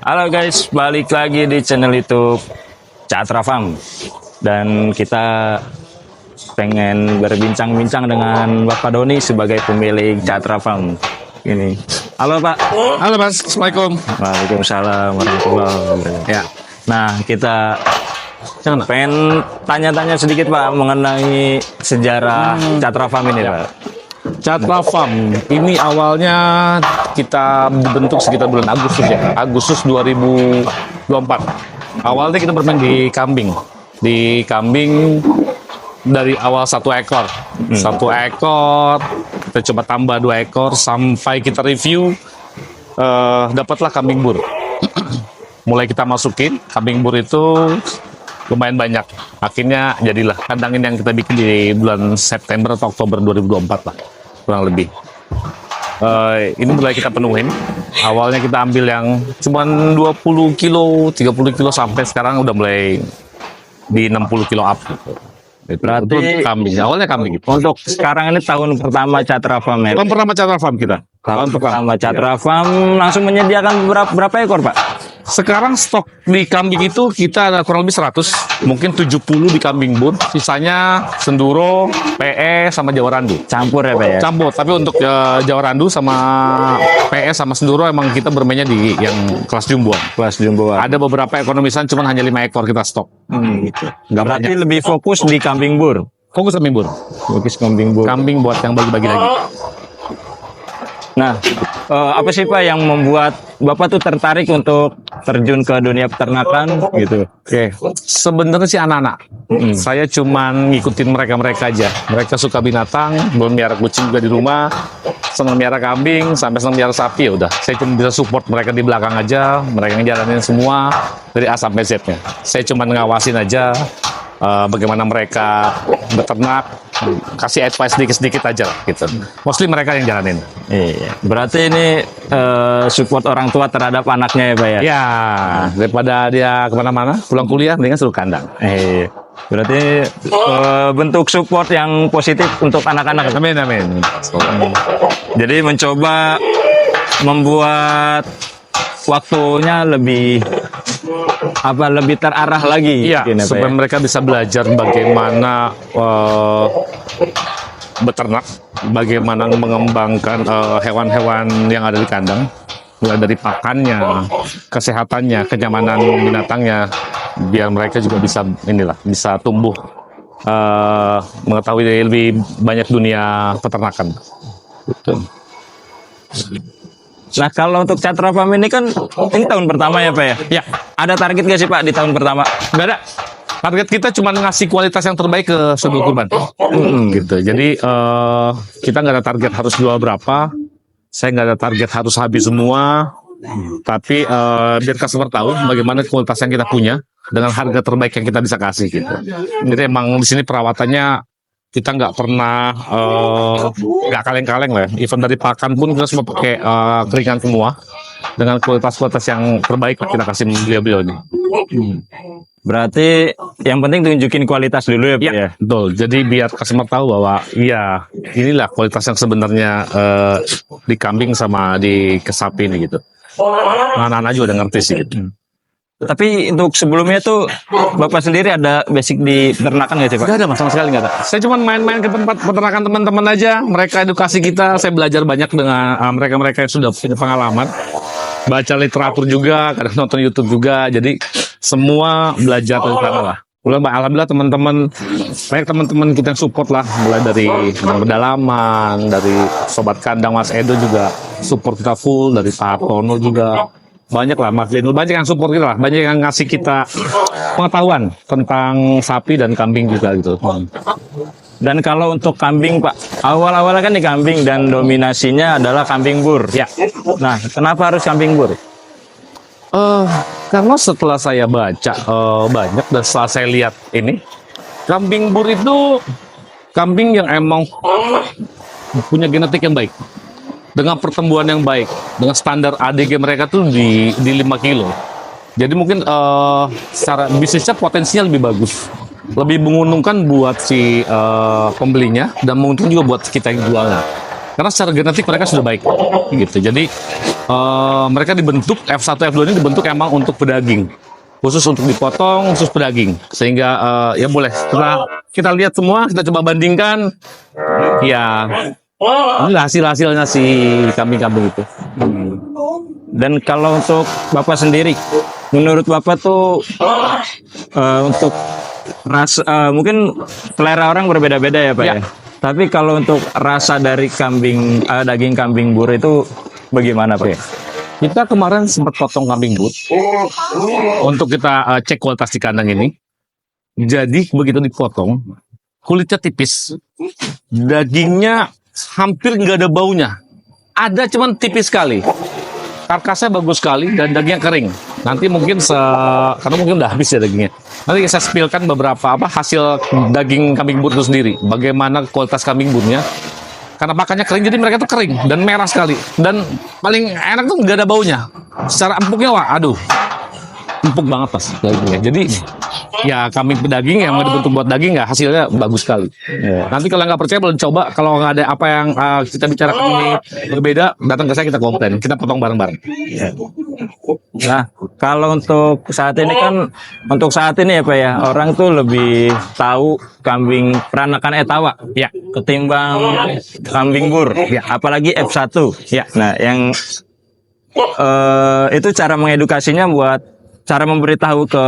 Halo guys, balik lagi di channel YouTube Catra Farm. Dan kita pengen berbincang-bincang dengan Bapak Doni sebagai pemilik Catra Farm ini. Halo Pak. Halo Mas, Assalamualaikum. Waalaikumsalam warahmatullahi wabarakatuh. Ya, Nah, kita pengen tanya-tanya sedikit Pak mengenai sejarah Catra Farm ini Pak. Catra Farm ini awalnya kita dibentuk sekitar bulan Agustus ya, Agustus 2024. Awalnya kita bermain di kambing. Di kambing dari awal 1 ekor. 1 ekor, kita coba tambah 2 ekor sampai kita review dapatlah kambing bur. Mulai kita masukin kambing bur itu lumayan banyak. Akhirnya jadilah kandangin yang kita bikin di bulan September atau Oktober 2024 lah, kurang lebih. Ini mulai kita penuhin. Awalnya kita ambil yang cuman 20 kilo, 30 kilo sampai sekarang udah mulai di 60 kilo up. Berarti untuk kambing. Awalnya kambing gitu. untuk sekarang ini tahun pertama Catra Farm ya. Tahun pertama Catra Farm kita. Tahun pertama Catra Farm langsung menyediakan berapa ekor Pak? Sekarang stok di kambing itu kita ada kurang lebih 100, mungkin 70 di kambing bur, sisanya Senduro, PE sama Jawa Randu. Campur ya Pak ya? Campur, tapi untuk Jawa Randu sama PE sama Senduro emang kita bermainnya di yang kelas jumboan. Kelas jumboan. Ada beberapa ekonomisan cuman hanya 5 ekor kita stok. Gitu. Nggak berarti lebih fokus di kambing bur. Fokus kambing bur. Fokus kambing bur. Kambing buat yang bagi-bagi lagi. Nah, apa sih Pak yang membuat Bapak tuh tertarik untuk terjun ke dunia peternakan gitu? Oke, sebenarnya sih anak-anak. Saya cuman ngikutin mereka-mereka aja. Mereka suka binatang, belum miara kucing juga di rumah, senang miara kambing, sampai senang miara sapi ya udah. Saya cuma bisa support mereka di belakang aja, mereka ngejalanin semua dari A sampai Z-nya. Saya cuma ngawasin aja bagaimana mereka beternak, kasih advice sedikit-sedikit aja gitu. Mostly mereka yang jalanin. Iya. Berarti ini support orang tua terhadap anaknya ya Pak ya? Ya, daripada dia kemana-mana, pulang kuliah, mendingan suruh kandang. Iya. Berarti bentuk support yang positif untuk anak-anak. Amin, amin. Jadi mencoba membuat waktunya lebih terarah lagi. Iya, mungkin ya, Pak, supaya ya? mereka bisa belajar bagaimana beternak, bagaimana mengembangkan hewan-hewan yang ada di kandang, mulai dari pakannya, kesehatannya, kenyamanan binatangnya, biar mereka juga bisa tumbuh mengetahui lebih banyak dunia peternakan. Betul. Nah, kalau untuk Catra Farm ini kan ini tahun pertama ya Pak ya? Ya, Ada target nggak sih Pak di tahun pertama? nggak ada. Target kita cuma ngasih kualitas yang terbaik ke sebuah kurban. Gitu. Jadi kita nggak ada target harus jual berapa. Saya nggak ada target harus habis semua. Tapi biar customer tahu bagaimana kualitas yang kita punya dengan harga terbaik yang kita bisa kasih gitu. Jadi emang di sini perawatannya kita nggak pernah nggak kaleng-kaleng lah. Even dari pakan pun kita semua pakai keringan semua dengan kualitas-kualitas yang terbaik kita kasih beliau-beliau ini. Berarti yang penting tunjukin kualitas dulu ya Pak ya? Betul. Jadi biar customer tahu bahwa iya inilah kualitas yang sebenarnya di kambing sama di kesapi ini gitu. Anak-anak juga udah ngerti sih gitu. Tapi untuk sebelumnya tuh Bapak sendiri ada basic di peternakan nggak sih Pak? Nggak ada mas, sama sekali nggak ada. Saya cuma main-main ke tempat peternakan teman-teman aja. Mereka edukasi kita. Saya belajar banyak dengan mereka-mereka yang sudah punya pengalaman. Baca literatur juga, kadang nonton YouTube juga. Jadi semua belajar dari sana lah. Alhamdulillah teman-teman, banyak teman-teman kita yang support lah. Mulai dari pedalaman, dari Sobat Kandang Mas Edo juga support kita full. Dari Pak Tono juga. Banyak lah, Mas Linul, banyak yang support kita lah. Banyak yang ngasih kita pengetahuan tentang sapi dan kambing juga gitu. Dan kalau untuk kambing Pak, awal-awalnya kan di kambing dan dominasinya adalah kambing bur. Ya. Nah, kenapa harus kambing bur? Karena setelah saya baca banyak dan setelah saya lihat ini, kambing bur itu kambing yang emang punya genetik yang baik, dengan pertumbuhan yang baik, dengan standar ADG mereka tuh di 5 kilo. Jadi mungkin secara bisnisnya potensinya lebih bagus, lebih menguntungkan buat si pembelinya dan menguntungkan juga buat kita yang jualnya. Karena secara genetik mereka sudah baik gitu. Jadi mereka dibentuk F1 F2 ini dibentuk emang untuk pedaging, khusus untuk dipotong, khusus pedaging, sehingga ya boleh setelah kita lihat semua, kita coba bandingkan, ya inilah hasilnya si kambing-kambing itu. Dan kalau untuk Bapak sendiri, menurut Bapak tuh untuk rasa mungkin selera orang berbeda-beda ya Pak ya. Ya. Tapi kalau untuk rasa dari daging kambing bur itu bagaimana Pak? Kita kemarin sempat potong kambing but untuk kita cek kualitas di kandang ini. Jadi begitu dipotong, kulitnya tipis, dagingnya hampir nggak ada baunya. Ada cuman tipis sekali. Karkasnya bagus sekali dan dagingnya kering. Nanti mungkin karena mungkin udah habis ya dagingnya. Nanti saya spillkan beberapa hasil daging kambing bur itu sendiri. Bagaimana kualitas kambing burnya. Karena pakannya kering, jadi mereka tuh kering dan merah sekali. Dan paling enak tuh nggak ada baunya. Secara empuknya, wah, aduh, empuk banget pas dagingnya. Jadi ya kambing pedaging yang mau dibentuk buat daging ya hasilnya bagus sekali. Nanti kalau nggak percaya boleh coba. Kalau nggak ada apa yang kita bicarakan ini berbeda, datang ke saya, kita komplain, kita potong bareng-bareng. Nah, kalau untuk saat ini ya Pak ya, orang tuh lebih tahu kambing peranakan etawa Ya, ketimbang kambing bur, ya, apalagi F1. ya. Nah, yang itu cara mengedukasinya buat cara memberitahu ke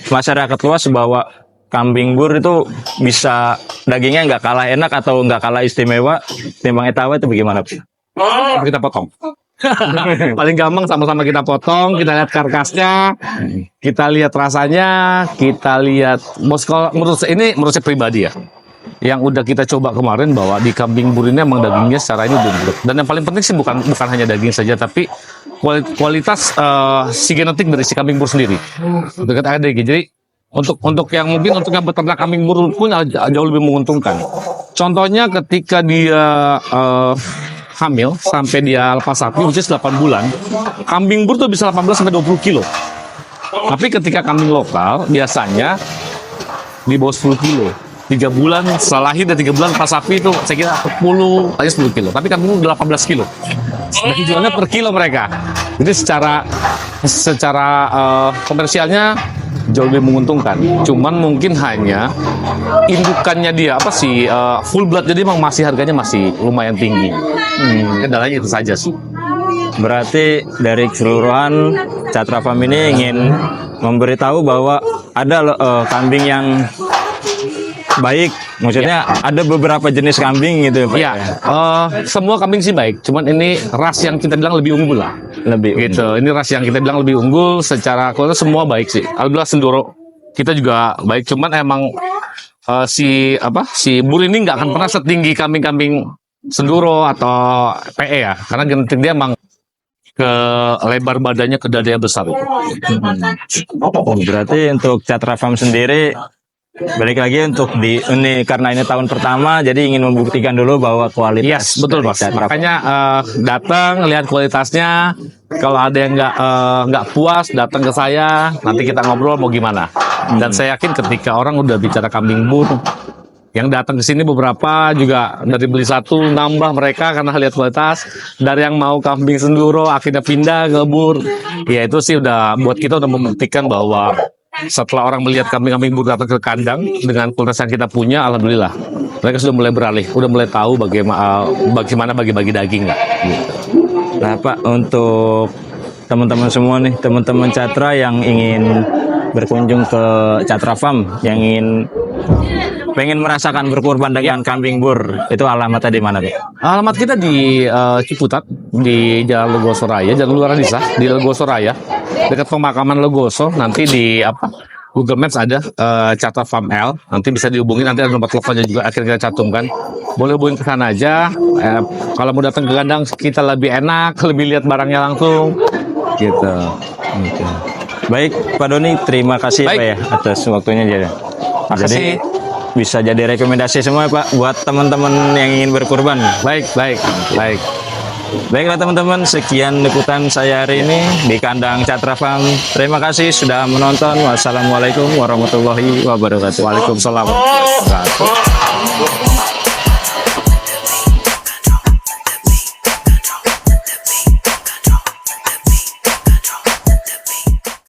masyarakat luas bahwa kambing bur itu bisa dagingnya nggak kalah enak atau nggak kalah istimewa ketimbang etawa, itu bagaimana Pak? Kita potong. Paling gampang sama-sama kita potong, kita lihat karkasnya, kita lihat rasanya, kita lihat menurut saya pribadi ya, yang udah kita coba kemarin bahwa di kambing bur ini emang dagingnya secara ini bulat. Dan yang paling penting sih bukan hanya daging saja, tapi kualitas si genetik dari si kambing bur sendiri. Dekat ADG. Jadi untuk yang mungkin untuk yang beternak kambing bur pun jauh lebih menguntungkan. Contohnya ketika dia hamil sampai dia lepas sapi usia 8 bulan, kambing bur tuh bisa 18 sampai 20 kilo. Tapi ketika kambing lokal biasanya di bawah 10 kilo. 3 bulan setelah lahir dan 3 bulan pas sapi itu saya kira 10 kilo. Tapi kambing 18 kilo. Dan jualnya per kilo mereka. Jadi secara komersialnya jauh lebih menguntungkan. Cuman mungkin hanya indukannya dia full blood, jadi emang harganya masih lumayan tinggi. Kendalanya itu saja sih. Berarti dari keseluruhan Catra Farm ini ingin memberitahu bahwa ada kambing yang baik, maksudnya ada beberapa jenis kambing gitu Pak. Iya, semua kambing sih baik. Cuman ini ras yang kita bilang lebih unggul lah. Gitu. Ini ras yang kita bilang lebih unggul secara kualitas semua baik sih. Alhamdulillah Senduro kita juga baik. Cuman emang si bur ini nggak akan pernah setinggi kambing-kambing Senduro atau PE ya, karena genetik dia emang ke lebar badannya, ke dadanya besar. Berarti untuk Catra Farm sendiri balik lagi untuk ini karena ini tahun pertama, jadi ingin membuktikan dulu bahwa kualitas. Yes, betul Bos. Makanya datang lihat kualitasnya. Kalau ada yang nggak puas, datang ke saya. Nanti kita ngobrol mau gimana. Dan saya yakin ketika orang udah bicara kambing bur, yang datang ke sini beberapa juga dari beli satu nambah mereka karena lihat kualitas. Dari yang mau kambing Senduro akhirnya pindah ke bur. Ya itu sih buat kita udah membuktikan bahwa setelah orang melihat kambing-kambing bur datang ke kandang dengan kualitas yang kita punya, alhamdulillah mereka sudah mulai beralih, udah mulai tahu bagaimana bagi-bagi daging lah. Gitu. Nah Pak, untuk teman-teman semua nih, teman-teman Catra yang ingin berkunjung ke Catra Farm, yang pengen merasakan berkorban dengan kambing bur, itu alamatnya di mana Pak? Alamat kita di Ciputat, di Jalan Legoso Raya, Jalan Luar Desa, di Legoso Raya, dekat pemakaman Legoso. Nanti di Google Maps ada Catra Farm L, nanti bisa dihubungi, nanti ada nomor teleponnya juga akhirnya kita cantumkan. Boleh hubungin ke sana aja. Kalau mau datang ke kandang kita lebih enak, lebih lihat barangnya langsung. Gitu. Baik Pak Doni, terima kasih Baik. Pak ya atas waktunya jadi. Makasih. Bisa jadi rekomendasi semua Pak buat teman-teman yang ingin berkurban. Baik. Baiklah teman-teman, sekian liputan saya hari ini di kandang Catra Farm. Terima kasih sudah menonton. Wassalamualaikum warahmatullahi wabarakatuh. Waalaikumsalam.